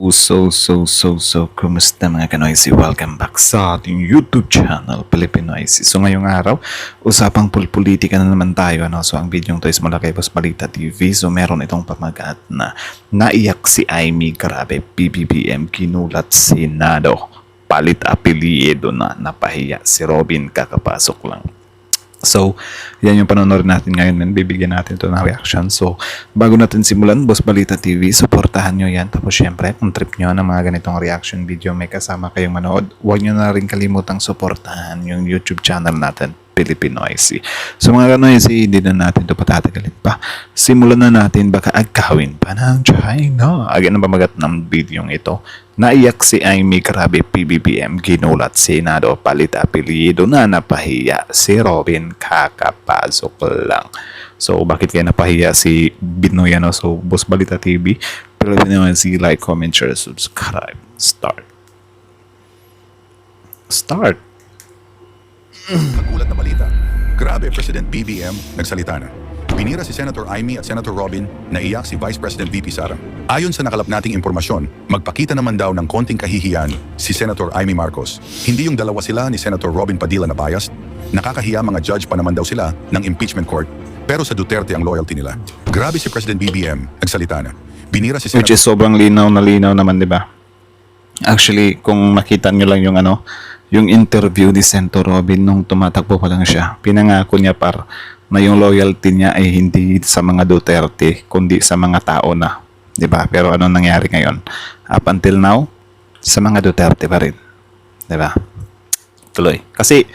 Kumusta mga kanoisy? Welcome back sa ating YouTube channel, Pilipinoisy. So ngayong araw, usapang politika na naman tayo. Ano? So ang video to is mula kay Boss Balita TV. So meron itong pamagat na naiyak si Amy, grabe, PBBM kinulat Senado. Palit apelyido na napahiya si Robin kakapasok lang. So, yan yung panonood natin ngayon, men. Bibigyan natin ito ng reaction. So, bago natin simulan, Boss Balita TV, supportahan nyo yan. Tapos, syempre, kung trip nyo ng mga ganitong reaction video, may kasama kayong manood, huwag nyo na rin kalimutang supportahan yung YouTube channel natin, Pilipinoisy. So, mga kanoisy, hindi na natin ito patatagalin pa. Simulan na natin, baka agkawin pa ng China. Agad ang pamagat ng video ito. Naiyak si Amy, grabe, PBBM ginulat Senado, palit apelyido na napahiya si Robin kakapasok lang. So bakit kaya napahiya si Binoy, ano? So Boss Balita TV, Pilipinoisy, like, comment, share, subscribe. Start. Nagulat na balita. Grabe, President BBM nagsalita na. Binira si Senator Amy at Senator Robin, naiyak si Vice President VP Sara. Ayon sa nakalap nating impormasyon, magpakita naman daw ng konting kahihiyan si Senator Amy Marcos. Hindi yung dalawa sila ni Senator Robin Padilla na biased. Nakakahiya, mga judge pa naman daw sila ng impeachment court. Pero sa Duterte ang loyalty nila. Grabe si President BBM, nagsalita na. Binira si Which Senator... is sobrang linaw naman, di ba? Actually, kung makita nyo lang yung yung interview ni Senator Robin nung tumatakbo pa lang siya, pinangako niya na yung loyalty niya ay hindi sa mga Duterte, kundi sa mga tao na. 'Di ba? Pero ano nangyari ngayon? Up until now, sa mga Duterte pa rin. 'Di ba? Tuloy. Kasi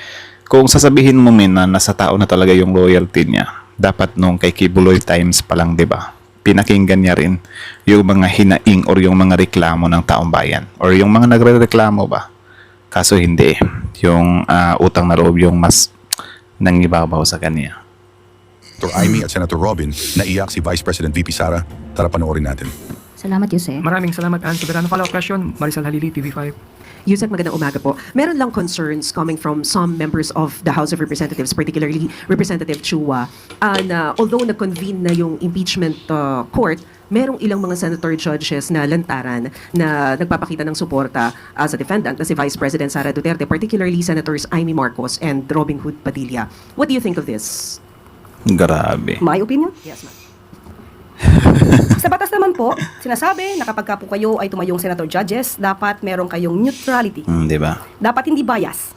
kung sasabihin mo na nasa tao na talaga yung loyalty niya, dapat nung kay Kibuloy Times pa lang, 'di ba? Pinakinggan niya rin yung mga hinaing or yung mga reklamo ng taong bayan or yung mga nagrereklamo ba. Kaso hindi. Yung utang na loob yung mas nangibabaw sa kanya. Senator Amy at Senator Robin, naiyak si Vice President VP Sara. Tara panoorin natin. Salamat, Yuse. Maraming salamat, Ann Soberano. Follow-up question, Maricel Halili, TV5. Yusek, magandang umaga po. Meron lang concerns coming from some members of the House of Representatives, particularly Representative Chua, na although na-convene na yung impeachment court, merong ilang mga senator judges na lantaran na nagpapakita ng suporta sa defendant na si Vice President Sara Duterte, particularly Senators Amy Marcos and Robin Hood Padilla. What do you think of this? Grabe. My opinion? Yes, ma'am. Sa batas naman po, sinasabi na kapag ka po kayo ay tumayong senator judges, dapat meron kayong neutrality. 'Di ba? Dapat hindi bias.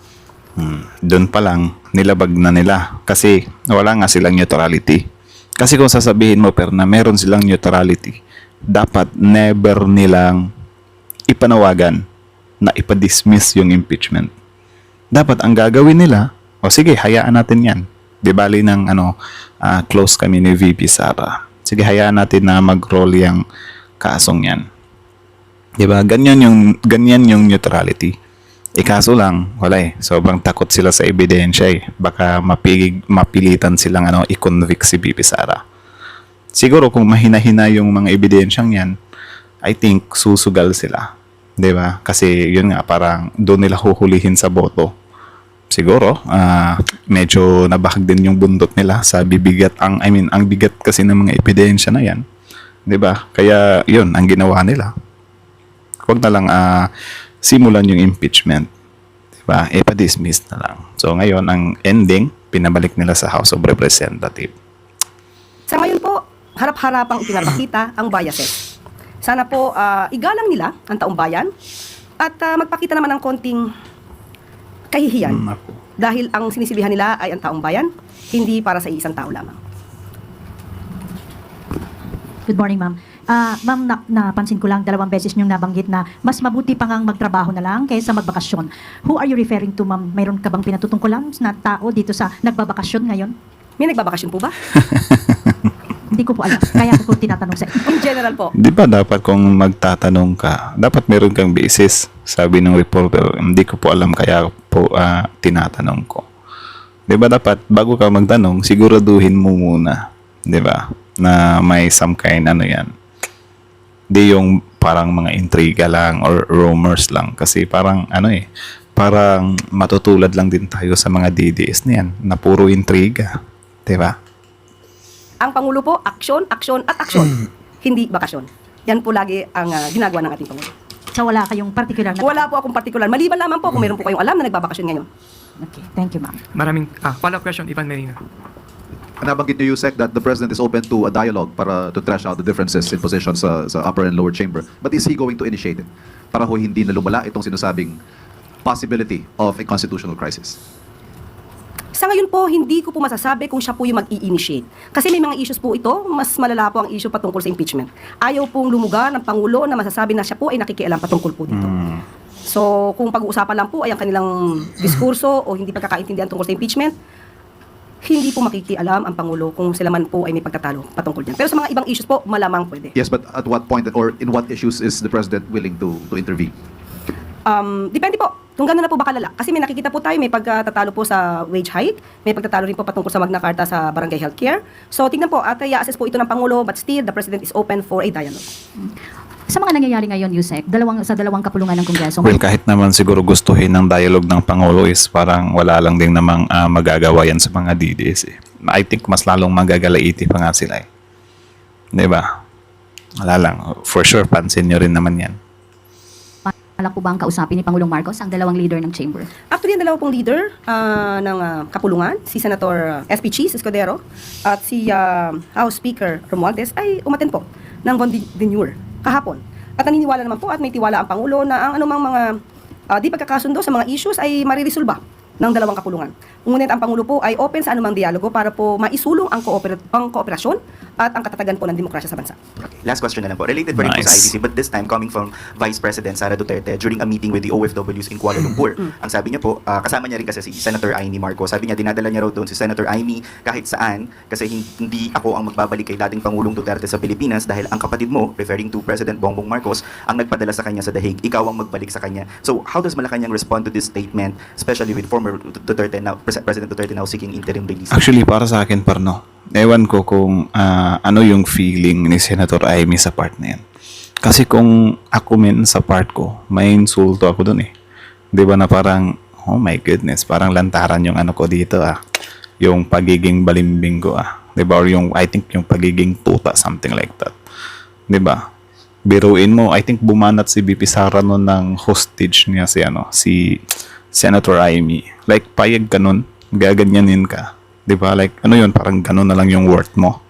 Doon pa lang nilabag na nila kasi wala nga silang neutrality. Kasi kung sasabihin mo na meron silang neutrality, dapat never nilang ipanawagan na ipa-dismiss yung impeachment. Dapat ang gagawin nila, o sige, hayaan natin 'yan. Di bali ng close kami ni VP Sara. Sige, hayaan natin na mag-roll yung kasong yan. Di ba? Ganyan yung neutrality. Kaso lang, wala eh. Sobrang takot sila sa ebidensya eh. Baka mapilitan silang i-convict si VP Sara. Siguro kung mahina-hina yung mga ebidensyang yan, I think susugal sila. Di ba? Kasi yun nga, parang doon nila huhulihin sa boto. Siguro, medyo nabahag din yung bundot nila sa bibigat ang bigat kasi ng mga ebidensya na yan. 'Di ba? Kaya 'yun ang ginawa nila. Huwag na lang simulan yung impeachment. 'Di ba? Pa-dismiss na lang. So ngayon ang ending, pinabalik nila sa House of Representatives. Sa ngayon po, harap-harapang ipinapakita ang biases. Sana po igalang nila ang taong bayan at magpakita naman ng konting kahihiyan. Dahil ang sinisilihan nila ay ang taong bayan, hindi para sa isang tao lamang. Good morning, ma'am. Ma'am, napansin ko lang 2 beses niyong nabanggit na mas mabuti pa ngang magtrabaho na lang kaysa magbakasyon. Who are you referring to, ma'am? Mayroon ka bang pinatutungkulan na tao dito sa nagbabakasyon ngayon? May nagbabakasyon po ba? Hindi ko po alam. Kaya ko tinatanong sa In general po. Di ba dapat kung magtatanong ka, dapat meron kang basis, sabi ng reporter. Hindi ko po alam kaya po tinatanong ko. Di ba dapat bago ka magtanong, siguraduhin mo muna, di ba, na may some kind yan. Di yung parang mga intriga lang or rumors lang. Kasi parang parang matutulad lang din tayo sa mga DDS na yan, na puro intriga. Di ba? Ang Pangulo po, aksyon, aksyon at aksyon. Hindi bakasyon. Yan po lagi ang ginagawa ng ating Pangulo. So wala kayong particular na... Wala po akong particular. Maliban lamang po kung meron po kayong alam na nagbabakasyon ngayon. Okay, thank you, ma'am. Maraming follow-up question, Ivan Merino. Nabanggit niyo, Yusek, that the President is open to a dialogue para to thresh out the differences in positions sa upper and lower chamber. But is he going to initiate it? Para ho hindi na lumala itong sinasabing possibility of a constitutional crisis. Sa ngayon po, hindi ko po masasabi kung siya po yung mag-i-initiate. Kasi may mga issues po ito, mas malala po ang issue patungkol sa impeachment. Ayaw pong lumugar ng Pangulo na masasabi na siya po ay nakikialam patungkol po dito. So, kung pag-uusapan lang po ay ang kanilang diskurso o hindi pagkakaintindihan tungkol sa impeachment, hindi po makikialam ang Pangulo kung sila man po ay may pagtatalo patungkol dyan. Pero sa mga ibang issues po, malamang pwede. Yes, but at what point or in what issues is the President willing to intervene? Depende po kung gano'n na po ba kalala. Kasi may nakikita po tayo, may pagtatalo po sa wage hike, may pagtatalo rin po patungkol sa Magna Carta sa barangay healthcare. So, tingnan po, at i-assess po ito ng Pangulo, but still, the President is open for a dialogue. Sa mga nangyayari ngayon, Yusek, sa dalawang kapulungan ng Kongreso, Well, kahit naman siguro gustuhin ng dialogue ng Pangulo is parang wala lang din namang magagawa yan sa mga DDS eh. I think mas lalong magagalaiti pa nga sila eh. Diba? Wala lang. For sure, pansin nyo rin naman yan. alak po ba ang kausapin ni Pangulong Marcos ang dalawang leader ng chamber? Actually, ang dalawa pong leader ng kapulungan, si Senator SP Cheese Escudero at si House Speaker Romualdez ay umaten po ng Bondignur kahapon. At naniniwala naman po at may tiwala ang Pangulo na ang anumang mga di pagkakasundo sa mga issues ay mariresolba ng dalawang kapulungan. Ngunit ang Pangulo po ay open sa anumang dialogo para po maisulong ang kooperasyon at ang katatagan po ng demokrasya sa bansa. Last question na lang po. Related pa rin po sa Nice. ICC, but this time coming from Vice President Sara Duterte during a meeting with the OFWs in Kuala Lumpur. Ang sabi niya po, kasama niya rin kasi si Senator Amy Marcos. Sabi niya, dinadala niya raw doon si Senator Amy kahit saan kasi hindi ako ang magbabalik kay dating Pangulong Duterte sa Pilipinas dahil ang kapatid mo, referring to President Bongbong Marcos, ang nagpadala sa kanya sa Dahig. Ikaw ang magbalik sa kanya. So, how does Malacanang respond to this statement, especially with former Duterte now, President Duterte now seeking interim release? Actually, para sa akin, Parno, ewan ko kung ano yung feeling ni Senator Amy sa part na yan. Kasi kung ako sa part ko, may insulto ako dun eh. Di ba na parang, oh my goodness, parang lantaran yung ano ko dito yung pagiging balimbing ko Di ba? Or yung, I think yung pagiging tuta, something like that. Di ba? Biruin mo, I think bumanat si BP Sara noon ng hostage niya si Senator Amy. Like, payag ka nun, gaganyanin ka. Di ba? Like, ano yun, parang ganun na lang yung worth mo.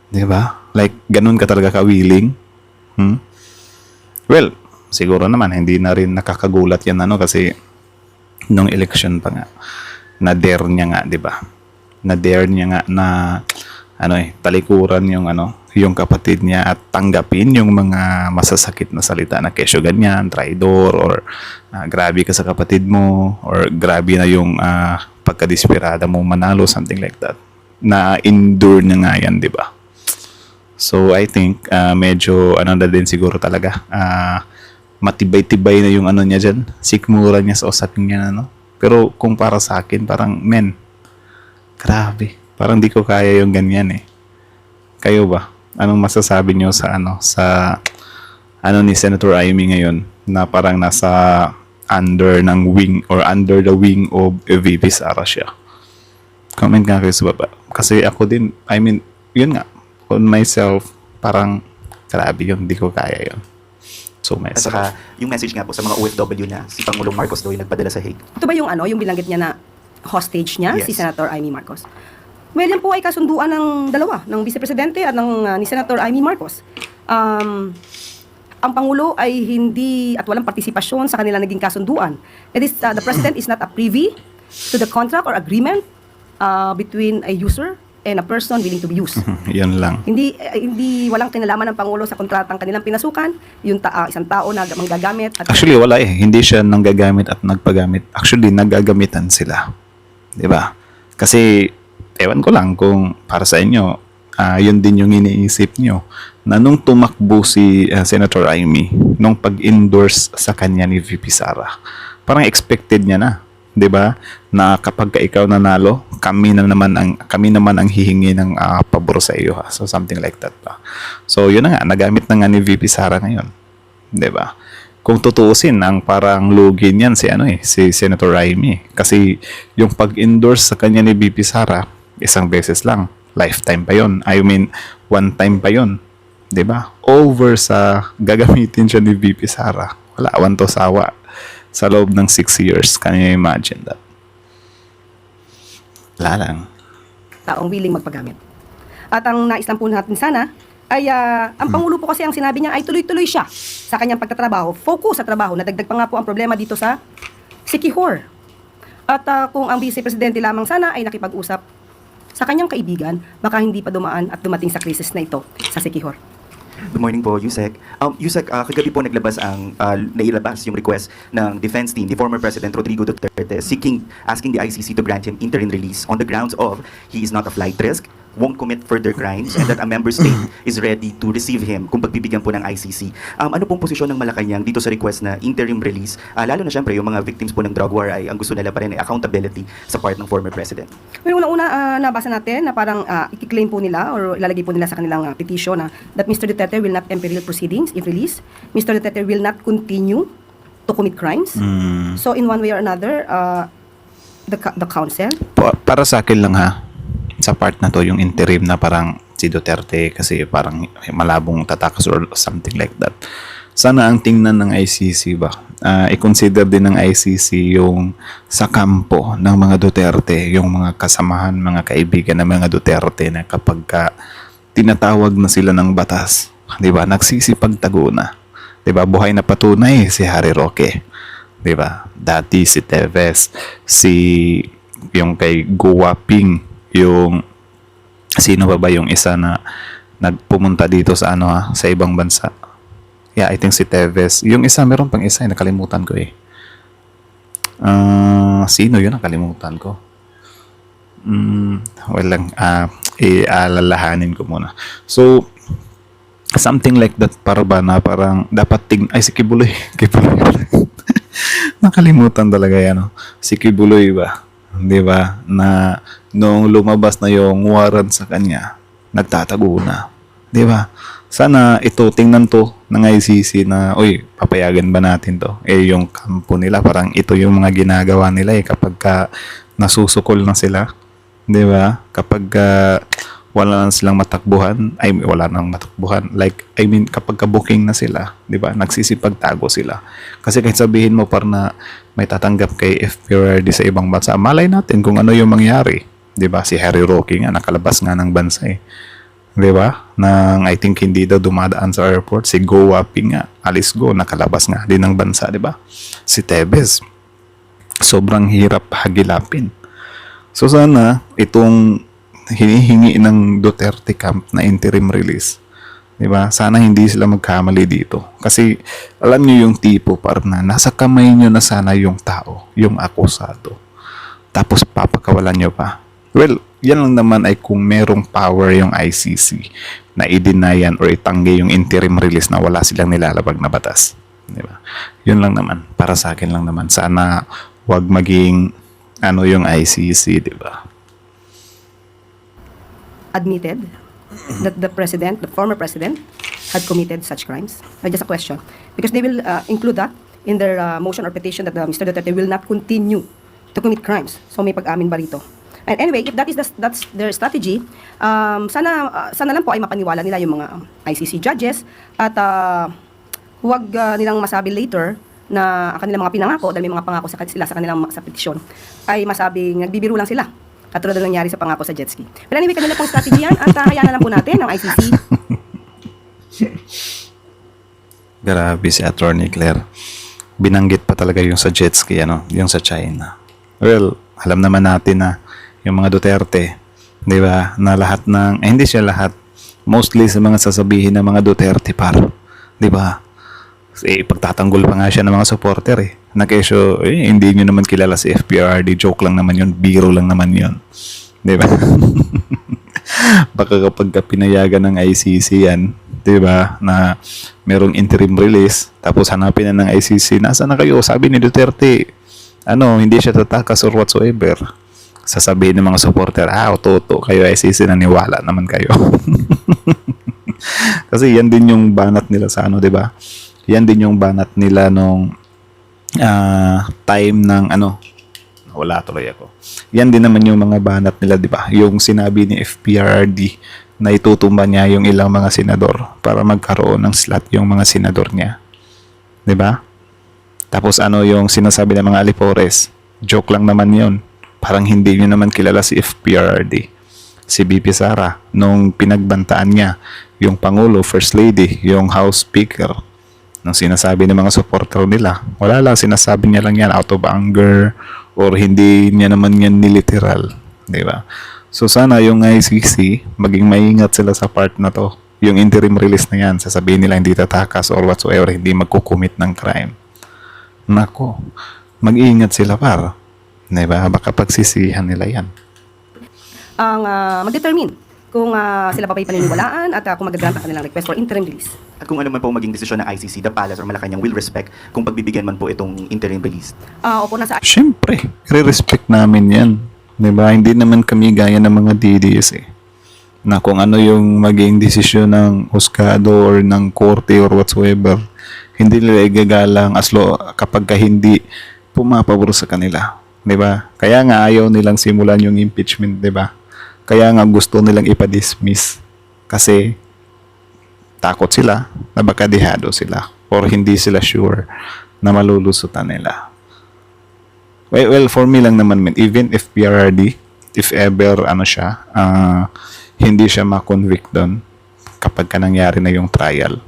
Di ba? Like, ganun ka talaga ka-willing. Well, siguro naman, hindi na rin nakakagulat yan kasi nung election pa nga, na-dare niya nga, di ba? Na-dare niya nga na talikuran yung kapatid niya at tanggapin yung mga masasakit na salita na kesyo ganyan, traidor, or grabe ka sa kapatid mo, or grabe na yung pagkadesperada mo manalo, something like that. Na-endure niya nga yan, di ba? So, I think, medyo, na din siguro talaga, matibay-tibay na yung niya dyan, sikmura niya sa usapin niya, Pero, kung para sa akin, parang, grabe. Parang di ko kaya yung ganyan eh. Kayo ba? Anong masasabi niyo sa ni Senator Amy ngayon na parang nasa under the wing of VP Sara siya? Comment nga kayo sa baba. Kasi ako din, yun nga, on myself, parang grabe yun, di ko kaya yun. So, At myself. saka, yung message nga po sa mga OFW na si Pangulong Marcos daw yung nagpadala sa Hague. Ito ba yung yung binanggit niya na hostage niya, Yes. si Senator Amy Marcos? Well, yan po ay kasunduan ng dalawa, ng Vice Presidente at ni Senator Amy Marcos. Ang Pangulo ay hindi at walang partisipasyon sa kanila naging kasunduan. It is, the President is not a privy to the contract or agreement between a user and a person willing to be used. Yun lang. Hindi walang kinalaman ng Pangulo sa kontratang kanilang pinasukan, yung isang tao na manggagamit at Actually, wala eh. Hindi siya nanggagamit at nagpagamit. Actually, naggagamitan sila. Di ba? Kasi, ewan ko lang kung para sa inyo, yun din yung iniisip nyo. Na nung tumakbo si Senator Amy, nung pag-endorse sa kanya ni VP Sara, parang expected niya na. 'Di ba? Na kapag ikaw nanalo, kami naman ang hihingi ng pabor sa iyo So something like that pa. So yun na nga, nagamit na nga ni VP Sara ngayon. 'Di ba? Kung tutuusin, ang parang lugi niyan si Senator Amy. Kasi yung pag-endorse sa kanya ni VP Sara, isang beses lang. Lifetime pa yon. One time pa yon. 'di ba? Over sa gagamitin siya ni VP Sara. Wala, awan to sawa sa loob ng 6 years. Can you imagine that? Wala lang. Taong willing magpagamit. At ang nais lang po natin sana ay ang Pangulo po kasi ang sinabi niya ay tuloy-tuloy siya sa kanyang pagtatrabaho, focus sa trabaho. Nadagdag pa nga po ang problema dito sa Siquijor. At kung ang Vice Presidente lamang sana ay nakipag-usap sa kanyang kaibigan, baka hindi pa dumaan at dumating sa krisis na ito sa Siquijor. Good morning po, Yusek. Yusek, kagabi po nailabas yung request ng defense team, the former President Rodrigo Duterte, asking the ICC to grant him interim release on the grounds of he is not a flight risk, won't commit further crimes, and that a member state is ready to receive him kung pagbibigyan po ng ICC. Ano pong posisyon ng Malacanang dito sa request na interim release? Lalo na syempre, yung mga victims po ng drug war ay ang gusto nila pa rin ay accountability sa part ng former President. Well, una-una, nabasa natin na parang i-claim po nila or ilalagay po nila sa kanilang petition na that Mr. Duterte will not imperil proceedings if released. Mr. Duterte will not continue to commit crimes. So in one way or another, the council, Para sa akin lang ha, sa part na to, yung interim na parang si Duterte kasi parang malabong tatakas or something like that. Sana ang tingnan ng ICC ba, i-consider din ng ICC yung sa kampo ng mga Duterte, yung mga kasamahan, mga kaibigan ng mga Duterte na kapag tinatawag na sila ng batas, di ba, nagsisipagtago na. Di ba, buhay na patunay si Harry Roque. Di ba, dati si Teves, yung kay Guo Ping, yung sino ba yung isa na nagpumunta dito sa sa ibang bansa. Yeah, I think si Teves. Yung isa, meron pang isa, nakalimutan ko eh. Sino yun? Nakalimutan ko. Ialalahanin ko muna. So, something like that para ba na parang dapat si Kibuloy. Kibuloy. Nakalimutan talaga yan. Si Kibuloy ba? Di ba? Na nung lumabas na yung warrant sa kanya, nagtatago na. Di ba? Sana ito, tingnan to ng ICC na, papayagan ba natin to? Yung kampo nila, parang ito yung mga ginagawa nila kapag nasusukol na sila. Di ba? Kapag wala na silang matakbuhan, Like, kapag booking na sila, di ba? Nagsisipagtago sila. Kasi kahit sabihin mo na may tatanggap kay FPRD sa ibang bansa, malay natin kung ano yung mangyari. Di ba? Si Harry Roque nga, nakalabas nga ng bansa eh. Di ba? I think hindi daw dumadaan sa airport. Si Go Waping nga, Alice Go, nakalabas nga din ng bansa, di ba? Si Tevez, sobrang hirap hagilapin. So sana, itong hinihingi ng Duterte camp na interim release, di ba? Sana hindi sila magkamali dito. Kasi, alam niyo yung tipo, na nasa kamay niyo na sana yung tao, yung akusado. Tapos papakawalan niyo pa. Well, yan lang naman ay kung merong power yung ICC na i-deny or itanggi yung interim release na wala silang nilalabag na batas. Di ba? Yun lang naman. Para sa akin lang naman. Sana wag maging yung ICC, di ba? admitted that the former president, had committed such crimes? Just a question. Because they will include that in their motion or petition that Mr. Duterte will not continue to commit crimes. So may pag-amin ba rito? And anyway, if that's their strategy, sana lang po ay mapaniwala nila yung mga ICC judges at huwag nilang masabi later na ang kanilang mga pinangako, dahil may mga pangako sila sa kanilang sa petisyon, ay masabing nagbibiro lang sila. Katulad na nangyari sa pangako sa jet ski. Pero anyway, kanila pong strategy yan at hayaan na lang po natin ang ICC. Grabe si Attorney Claire. Binanggit pa talaga yung sa jet ski, yung sa China. Well, alam naman natin na yung mga Duterte, di ba, na lahat ng, hindi siya lahat, mostly sa mga sasabihin ng mga Duterte di ba, pagtatanggol pa nga siya ng mga supporter na kesyo, hindi nyo naman kilala si FPRD, joke lang naman yun, biro lang naman yun, di ba? Baka kapag pinayagan ng ICC yan, di ba, na merong interim release, tapos hanapin na ng ICC, nasa na kayo? Sabi ni Duterte, hindi siya tatakas or whatsoever. Sasabihin ng mga supporter, oto kayo ICC, naniwala naman kayo. Kasi yan din yung banat nila sa di ba? Yan din yung banat nila nung time ng wala tuloy ako. Yan din naman yung mga banat nila, di ba? Yung sinabi ni FPRD na itutumba niya yung ilang mga senador para magkaroon ng slot yung mga senador niya. 'Di ba? Tapos ano yung sinasabi ng mga alipores? Joke lang naman yon. Parang hindi niyo naman kilala si FPRRD. Si BP Sara nung pinagbantaan niya yung Pangulo, First Lady, yung House Speaker, nung sinasabi ng mga supporter nila. Wala lang, sinasabi niya lang yan out of anger or hindi niya naman yan niliteral. 'Di ba? So sana yung ICC, maging maingat sila sa part na to. Yung interim release na yan, sasabihin nila hindi tatakas or whatsoever, hindi magkukumit ng crime. Nako, mag-iingat sila par. Diba? Baka pagsisihan nila yan. Ang mag-determine kung sila pa ba'y paniniwalaan at kung mag-grant ang kanilang request for interim release. At kung ano man po maging desisyon ng ICC, the Palace or Malacanang will respect kung pagbibigyan man po itong interim release. Opo, nasa Siyempre, re-respect namin yan. Diba? Hindi naman kami gaya ng mga DDS eh. Na kung ano yung maging desisyon ng husgado or ng korte or whatsoever, hindi nila igagalang kapag ka hindi pumapabor sa kanila. 'Di ba? Kaya nga ayaw nilang simulan yung impeachment, 'di ba? Kaya nga gusto nilang ipa-dismiss kasi takot sila na baka dehado sila or hindi sila sure na malulusutan nila. Well, for me lang naman, even if PRRD, if ever hindi siya ma-convict doon kapag ka nangyari na yung trial,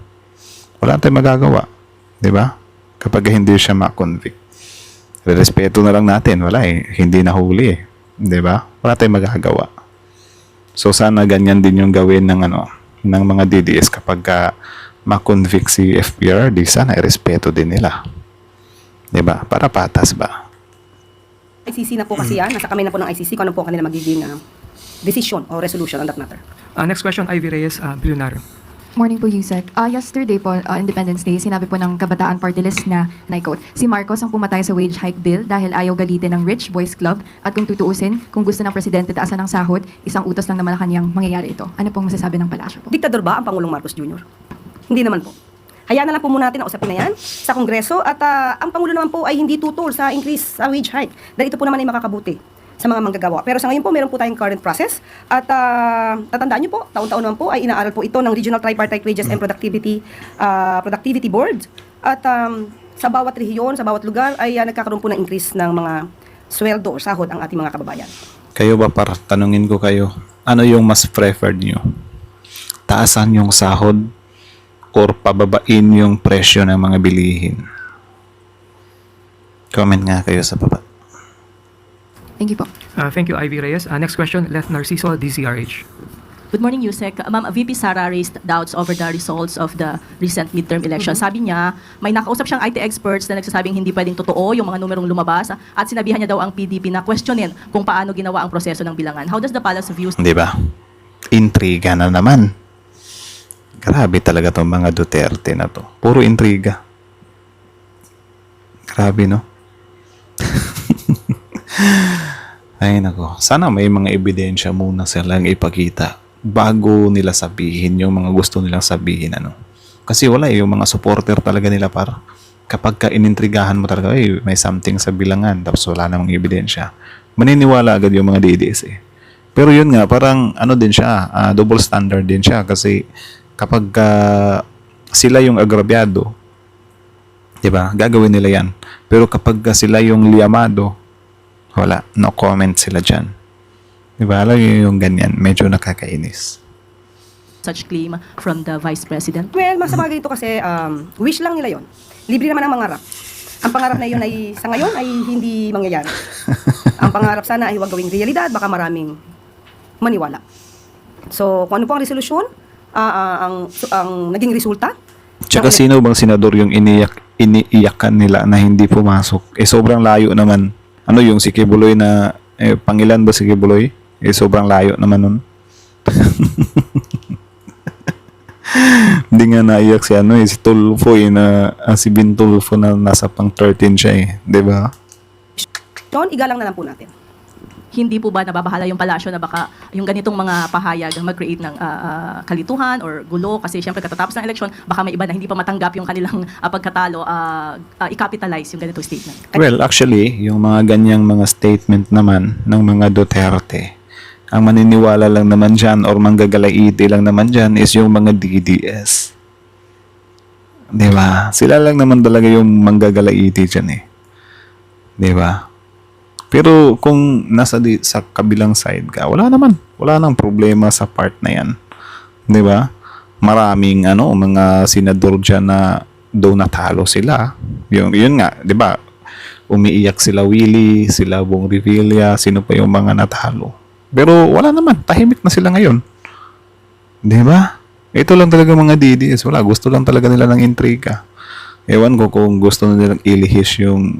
wala tayong magagawa. 'Di ba? Kapag hindi siya ma-convict. Respeto na lang natin. Wala eh. Hindi nahuli eh. 'Di ba? Wala tayong magagawa. So sana ganyan din yung gawin ng ng mga DDS kapag ma-convict si FPRD, sana irespeto din nila. 'Di ba? Para patas ba? ICC na po kasi yan. Nasa kamay na po ng ICC kung ano po kanila magiging decision or resolution on that matter. Next question, Ivy Reyes, Billionaire. Morning po, Yusek. Yesterday po, Independence Day, sinabi po ng Kabataan Party List na, and I quote, si Marcos ang pumatay sa wage hike bill dahil ayaw galitin ng Rich Boys Club at kung tutuusin, kung gusto ng Presidente taasan ng sahod, isang utos lang na Malacanang mangyayari ito. Ano pong masasabi ng palasyo po? Diktador ba ang Pangulong Marcos Jr.? Hindi naman po. Hayaan na lang po muna natin na usapin na yan sa Kongreso at ang Pangulo naman po ay hindi tutol sa increase sa wage hike dahil ito po naman ay makakabuti sa mga manggagawa. Pero sa ngayon po, meron po tayong current process at tatandaan nyo po, taon-taon naman po ay inaaral po ito ng Regional Tripartite Wages and Productivity Board at sa bawat rehiyon, sa bawat lugar ay nagkakaroon po ng increase ng mga sweldo o sahod ang ating mga kababayan. Kayo ba, para tanungin ko kayo, ano yung mas preferred nyo? Taasan yung sahod or pababain yung presyo ng mga bilihin? Comment nga kayo sa baba. Thank you po. Thank you, Ivy Reyes. Next question, Leth Narciso, DZRH. Good morning, Yusek. Ma'am, VP Sara raised doubts over the results of the recent midterm election. Sabi niya, may nakausap siyang IT experts na nagsasabing hindi pwedeng totoo yung mga numerong lumabas at sinabihan niya daw ang PDP na questionin kung paano ginawa ang proseso ng bilangan. How does the Palace view... Di ba? Intriga na naman. Grabe talaga tong mga Duterte na to. Puro intriga. Grabe, no? Ay, nako. Sana may mga ebidensya muna silang ipakita bago nila sabihin yung mga gusto nilang sabihin, Kasi wala yung mga supporter talaga nila kapag inintrigahan mo talaga, may something sa bilangan tapos wala namang ebidensya. Maniniwala agad yung mga DDS eh. Pero yun nga, parang din siya, double standard din siya kasi kapag sila yung agrabyado, diba, gagawin nila yan. Pero kapag sila yung liyamado, wala, no comment sila dyan. Diba, alam yung ganyan, medyo nakakainis. Such claim from the Vice President? Well, mas sa mga ganito kasi, wish lang nila yon. Libre naman ang mangarap. Ang pangarap na yun ay, sa ngayon, ay hindi mangyayari. Ang pangarap sana ay huwag gawing realidad, baka maraming maniwala. So, kung ano po ang resolusyon, ang naging resulta. Tsaka sino bang senador yung iniiyakan nila na hindi pumasok? Sobrang layo naman. Ano yung si Kibuloy na, pangilan ba si Kibuloy? Sobrang layo naman nun. Hindi nga naiyak si Tulfo na si Bin Tulfo na nasa pang 13 siya diba? John, igalang na lang po natin. Hindi po ba nababahala yung palasyo na baka yung ganitong mga pahayag mag-create ng kalituhan or gulo kasi syempre katatapos ng eleksyon baka may iba na hindi pa matanggap yung kanilang pagkatalo i-capitalize yung ganitong statement? Well, actually, yung mga ganyang mga statement naman ng mga Duterte, Ang maniniwala lang naman dyan or manggagalaiti lang naman dyan is yung mga DDS. Di ba? Sila lang naman talaga yung manggagalaiti dyan eh. Di ba? Pero kung sa kabilang side ka, wala naman. Wala nang problema sa part na yan. Di ba? Maraming mga senador dyan na daw natalo sila. Yun nga, di ba? Umiiyak sila Willie, sila Bong Revilla, sino pa yung mga natalo. Pero wala naman, tahimik na sila ngayon. Di ba? Ito lang talaga mga DDS. Wala, gusto lang talaga nila ng intriga. Ewan ko kung gusto nilang ilihis yung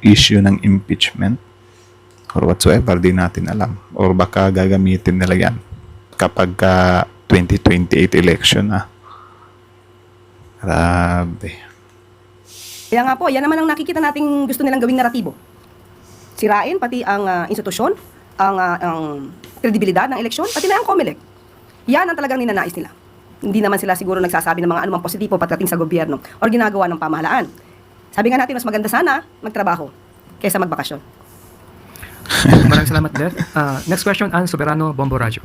issue ng impeachment or whatsoever, di natin alam. Or baka gagamitin nila yan kapag 2028 election na. Grabe. Kaya nga po, yan naman ang nakikita nating gusto nilang gawing naratibo. Sirain pati ang institusyon, ang kredibilidad ng eleksyon, pati na ang COMELEC. Yan ang talagang ninanais nila. Hindi naman sila siguro nagsasabi ng mga anumang positibo pagdating sa gobyerno o ginagawa ng pamahalaan. Sabi nga natin, mas maganda sana magtrabaho kaysa magbakasyon. Maraming salamat, Beth. Next question, Ann Soberano, Bombo Radio.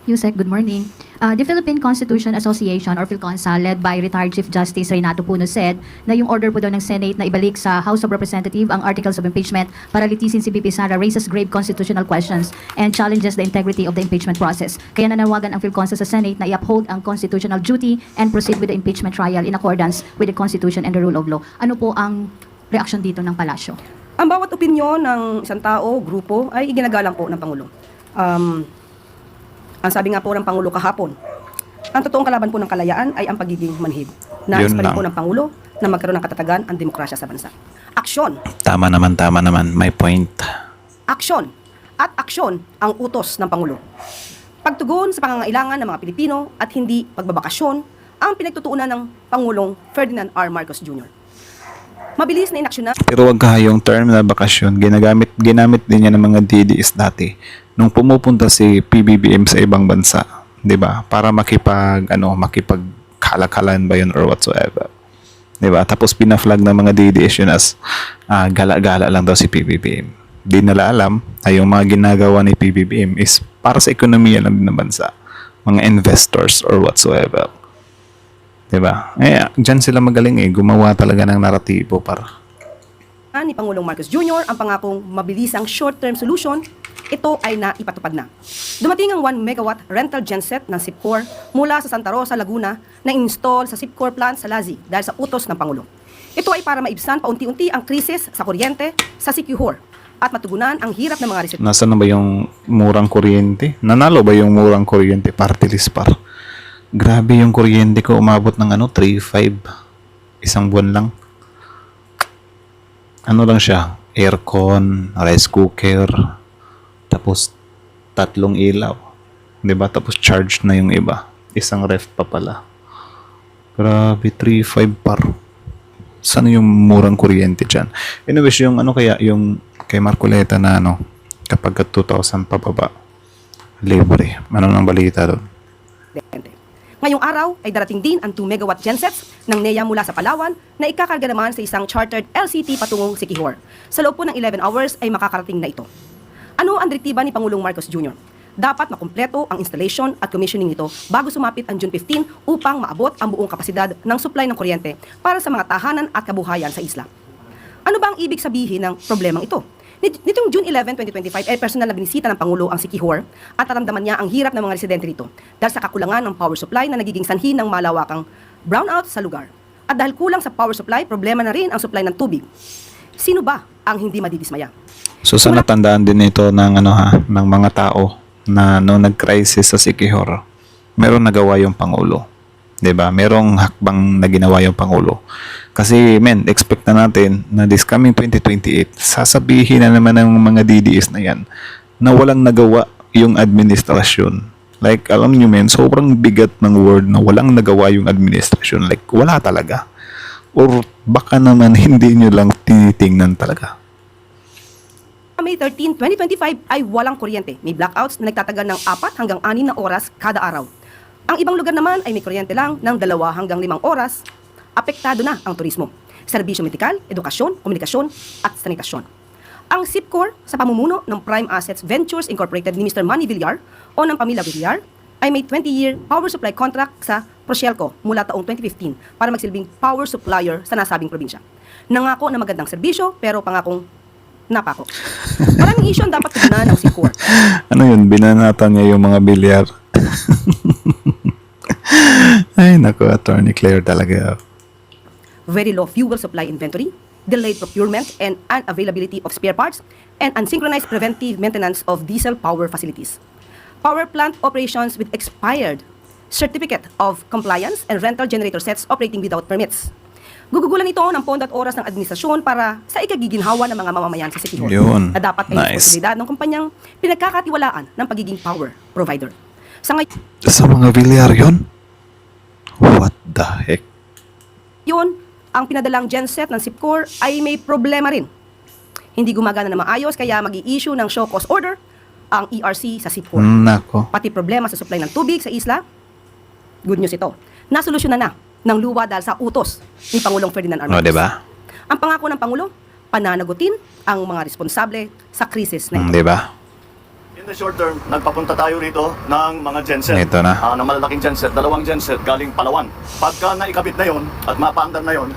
Yusek, good morning. The Philippine Constitution Association or PhilConsa led by retired Chief Justice Renato Puno said na yung order po daw ng Senate na ibalik sa House of Representatives ang articles of impeachment para litisin si BP Sara raises grave constitutional questions and challenges the integrity of the impeachment process. Kaya nanawagan ang PhilConsa sa Senate na i-uphold ang constitutional duty and proceed with the impeachment trial in accordance with the Constitution and the rule of law. Ano po ang reaksyon dito ng palasyo? Ang bawat opinyon ng isang tao, grupo, ay iginagalang po ng Pangulo. Ang sabi nga po ng Pangulo kahapon, ang totoong kalaban po ng kalayaan ay ang pagiging manhid. Nais Yun pa rin lang. po ng Pangulo na magkaroon ng katatagan ang demokrasya sa bansa. Aksyon, Tama naman. May point. aksyon, at aksyon ang utos ng Pangulo. Pagtugon sa pangangailangan ng mga Pilipino at hindi pagbabakasyon ang pinagtutuunan ng Pangulong Ferdinand R. Marcos Jr. Mabilis na inaksyon na Pero wag ka yung term na bakasyon, ginamit din yan ng mga DDS dati nung pumupunta si PBBM sa ibang bansa, 'di ba? Para makipagkalakalan ba yun or whatsoever. 'Di ba? Tapos pina-flag ng mga DDS yun as gala-gala lang daw si PBBM. Di nila alam ay yung mga ginagawa ni PBBM is para sa ekonomiya lang din ng bansa. Mga investors or whatsoever. 'Di ba? Diyan sila magaling gumawa talaga ng naratibo para ni Pangulong Marcos Jr. ang pangakong mabilisang short-term solution, ito ay naipatupad na. Dumating ang 1 megawatt rental genset ng SIPCOR mula sa Santa Rosa, Laguna na install sa SIPCOR plant sa Lazi dahil sa utos ng Pangulo. Ito ay para maibsan paunti-unti ang krisis sa kuryente sa SIQHOR at matugunan ang hirap ng mga residente. Nasaan na ba yung murang kuryente? Nanalo ba yung murang kuryente party list par? Grabe yung kuryente ko, umabot ng 3.5 isang buwan lang. Ano lang siya, aircon, rice cooker, tapos 3 ilaw. 'Di ba? Tapos charged na yung iba. Isang ref pa pala. Grabe, 3.5 par. Saan yung murang kuryente dyan? Anyways, yung kaya, yung kay Marcoleta na kapag 2,000 pababa, libre. Ano nang balita doon? Ngayong araw ay darating din ang 2 megawatt gensets ng NEA mula sa Palawan na ikakarga naman sa isang chartered LCT patungong Siquijor. Sa loob po ng 11 hours ay makakarating na ito. Ano ang direktiba ni Pangulong Marcos Jr.? Dapat makumpleto ang installation at commissioning nito bago sumapit ang June 15 upang maabot ang buong kapasidad ng supply ng kuryente para sa mga tahanan at kabuhayan sa isla. Ano ba ang ibig sabihin ng problemang ito? Nitong June 11, 2025, personal na binisita ng Pangulo ang Siquijor at naramdaman niya ang hirap ng mga residente rito dahil sa kakulangan ng power supply na nagiging sanhi ng malawakang brownout sa lugar. At dahil kulang sa power supply, problema na rin ang supply ng tubig. Sino ba ang hindi madidismaya? So sa natandaan din ito ng ng mga tao na nung nag-crisis sa Siquijor, meron nagawa yung Pangulo. 'Di ba? Merong hakbang na ginawa yung Pangulo. Kasi expect na natin na this coming 2028, sasabihin na naman ng mga DDS na yan na walang nagawa yung administrasyon. Like, alam nyo sobrang bigat ng word na walang nagawa yung administrasyon. Like, wala talaga. Or baka naman hindi nyo lang tinitingnan talaga. May 13, 2025 ay walang kuryente. May blackouts na nagtatagal ng 4 hanggang 6 na oras kada araw. Ang ibang lugar naman ay may kuryente lang ng 2 hanggang 5 oras. Apektado na ang turismo, serbisyo medikal, edukasyon, komunikasyon at sanitasyon. Ang SIPCOR sa pamumuno ng Prime Assets Ventures Incorporated ni Mr. Manny Villar o ng pamilya Villar ay may 20-year power supply contract sa Proscelco mula taong 2015 para magsilbing power supplier sa nasabing probinsya. Nangako na magandang serbisyo pero pangakong napako. Maraming issue ang dapat tugunan ng SIPCOR. Ano yun? Binanatan niya yung mga bilyar. Ay, naku, Attorney Claire talaga. Very low fuel supply inventory, delayed procurement and unavailability of spare parts, and unsynchronized preventive maintenance of diesel power facilities. Power plant operations with expired certificate of compliance and rental generator sets operating without permits. Gugugulan ito ng pondo at oras ng administrasyon para sa ikagiginhawa ng mga mamamayan sa City Hall Yun. na dapat ay Nice. responsibilidad ng kumpanyang pinagkakatiwalaan ng pagiging power provider. Sa Sa mga bilyar yun? What the heck? ngayon, ang pinadalang genset ng SIPCOR ay may problema rin. Hindi gumagana na maayos kaya mag-i-issue ng show cause order ang ERC sa SIPCOR. Nako. Pati problema sa supply ng tubig sa isla, good news ito. Nasolusyonan na ng luwa dahil sa utos ni Pangulong Ferdinand R. O, Marcos. diba? Ang pangako ng Pangulo, pananagutin ang mga responsable sa krisis na ito. Diba? In the short term, nagpapunta tayo rito ng mga genset. Ito na. Ng malalaking genset, 2 genset galing Palawan. Pagka naikabit na yon at mapaandar na yon,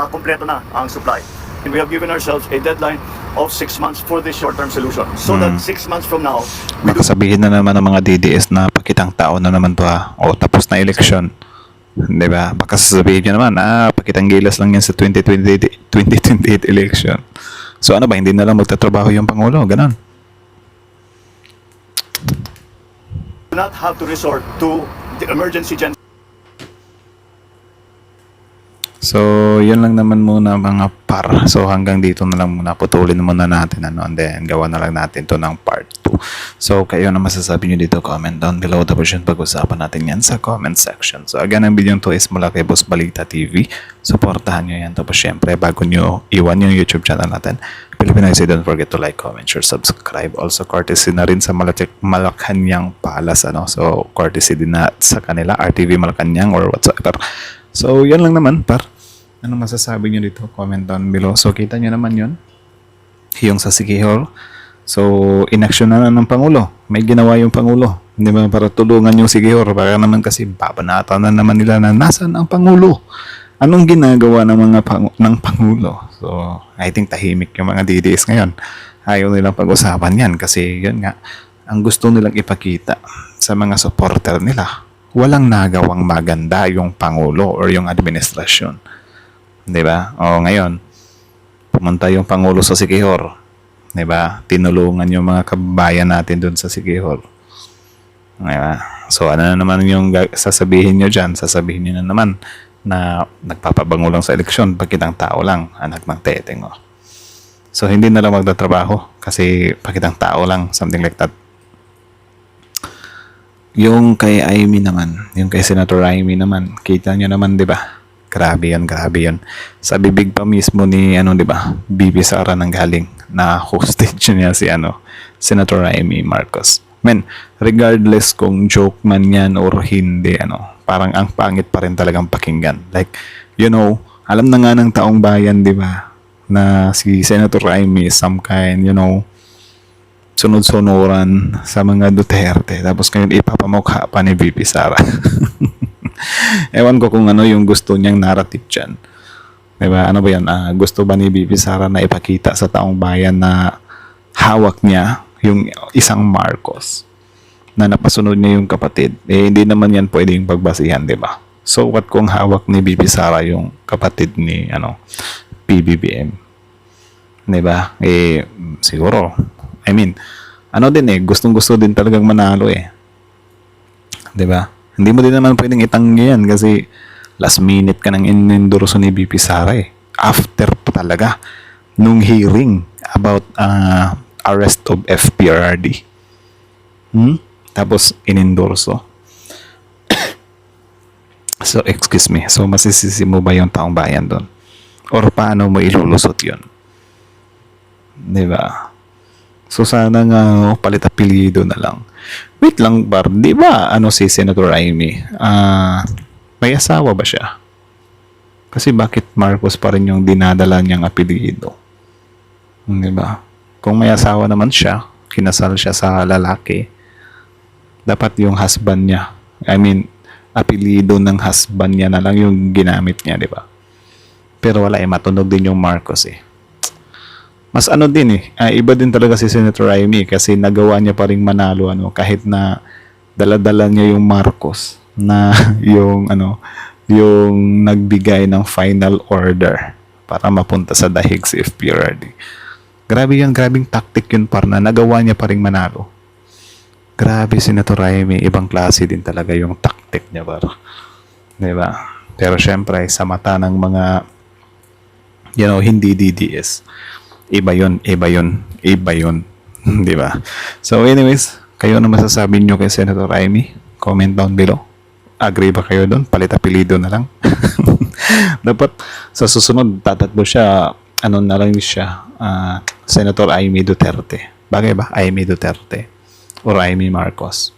kompleto na ang supply. And we have given ourselves a deadline of 6 months for this short-term solution. So that 6 months from now, Baka sabihin na naman ng mga DDS na pakitang tao na naman to ha. O tapos na eleksyon. Diba? Baka sasabihin nyo naman, pakitang gilas lang yan sa 2028 election. So ano ba, hindi na lang magtatrabaho yung Pangulo? Ganon. do not have to resort to the emergency genset. So, yun lang naman muna mga par. So, hanggang dito na lang muna. Putulin muna natin. And then, gawa na lang natin to ng part 2. So, kayo na masasabi nyo dito. Comment down below. Tapos yun, pag-usapan natin yan sa comment section. So, again, ang video to is mula kay Boss Balita TV. Supportahan nyo yan. Tapos, syempre, bago nyo iwan yung YouTube channel natin, Pilipinas, don't forget to like, comment, share, subscribe. Also, courtesy na rin sa Malacanang Palace. So, courtesy din na sa kanila, RTV Malacanang or whatsoever. So, yan lang naman, par. Anong masasabi nyo dito? Comment down below. So, kita nyo naman yun. Yung sa City Hall. So, inaksyon na ng Pangulo. May ginawa yung Pangulo. Hindi ba? Para tulungan yung City Hall. Para naman kasi babanatan na naman nila na nasan ang Pangulo. Anong ginagawa ng mga ng Pangulo? So, I think tahimik yung mga DDS ngayon. Ayaw nilang pag-usapan yan. Kasi, yun nga, ang gusto nilang ipakita sa mga supporter nila. Walang nagawang maganda yung Pangulo or yung administrasyon. Di ba? O ngayon, pumunta yung Pangulo sa Siquijor. Di ba? Tinulungan yung mga kababayan natin doon sa Siquijor. Di ba? So ano na naman yung sasabihin nyo dyan? Sasabihin nyo na naman na nagpapabango lang sa eleksyon, pagkitang tao lang, anak ng teteng. O. So hindi na lang magtatrabaho kasi pagkitang tao lang, something like that. Yung kay Amy naman, yung kay Senator Amy naman, kita nyo naman, di ba? Grabe yun, grabe yun. Sa bibig pa mismo ni, di ba? Bibi Sara nang galing na hostage niya si, Senator Amy Marcos. Men, regardless kung joke man yan or hindi, parang ang pangit pa rin talagang pakinggan. Like, alam na nga ng taong bayan, di ba? Na si Senator Amy is some kind, sunod-sunuran sa mga Duterte. Tapos ngayon ipapamukha pa ni VP Sara. Ewan ko kung ano yung gusto niyang narrative dyan. Diba? Ano ba yan? Gusto ba ni VP Sara na ipakita sa taong bayan na hawak niya yung isang Marcos na napasunod niya yung kapatid? Hindi naman yan pwedeng pagbasihan, diba? So what kung hawak ni VP Sara yung kapatid ni PBBM? Diba? Siguro gustong-gusto din talagang manalo 'Di ba? Hindi mo din naman pwedeng itanggi yan kasi last minute ka nang inendorso ni VP Sara After pa talaga nung hearing about arrest of FPRRD. Tapos inendorso. So, excuse me. So, masisisi mo ba yung taong bayan doon? Or paano mo ilulusot yun? 'Di ba? So sana nga palit apelyido na lang. Wait lang bar, di ba si Senator Amy? May asawa ba siya? Kasi bakit Marcos pa rin yung dinadala niyang apelyido? Di ba? kung may asawa naman siya, kinasal siya sa lalaki, dapat yung husband niya, apelido ng husband niya na lang yung ginamit niya, di ba? Pero wala matunog din yung Marcos Mas iba din talaga si Senator Amy kasi nagawa niya pa ring manalo kahit na dala-dala niya yung Marcos na yung nagbigay ng final order para mapunta sa dahig si FPRD. Grabe yun, grabing tactic yun na nagawa niya pa ring manalo. Grabe, Senator Amy, ibang klase din talaga yung tactic niya diba? Pero syempre sa mata ng mga hindi DDS, iba yun, diba? So anyways, kayo na masasabi nyo kay Senator Amy? Comment down below. Agree ba kayo doon? Palit apelido na lang. Dapat sa susunod tatatlo siya, na lang siya, Senator Amy Duterte. Bagay ba? Amy Duterte or Amy Marcos.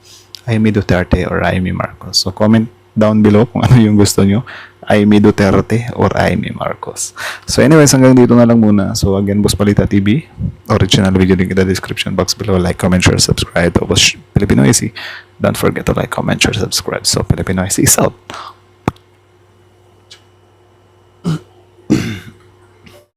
Amy Duterte or Amy Marcos. So comment down below kung ano yung gusto nyo. Amy Duterte or Amy Marcos. So anyways, hanggang dito na lang muna. So again, Boss Balita TV. Original video link in the description box below. Like, comment, share, subscribe. Tapos Filipino Easy. Don't forget to like, comment, share, subscribe. So Filipino Easy is out.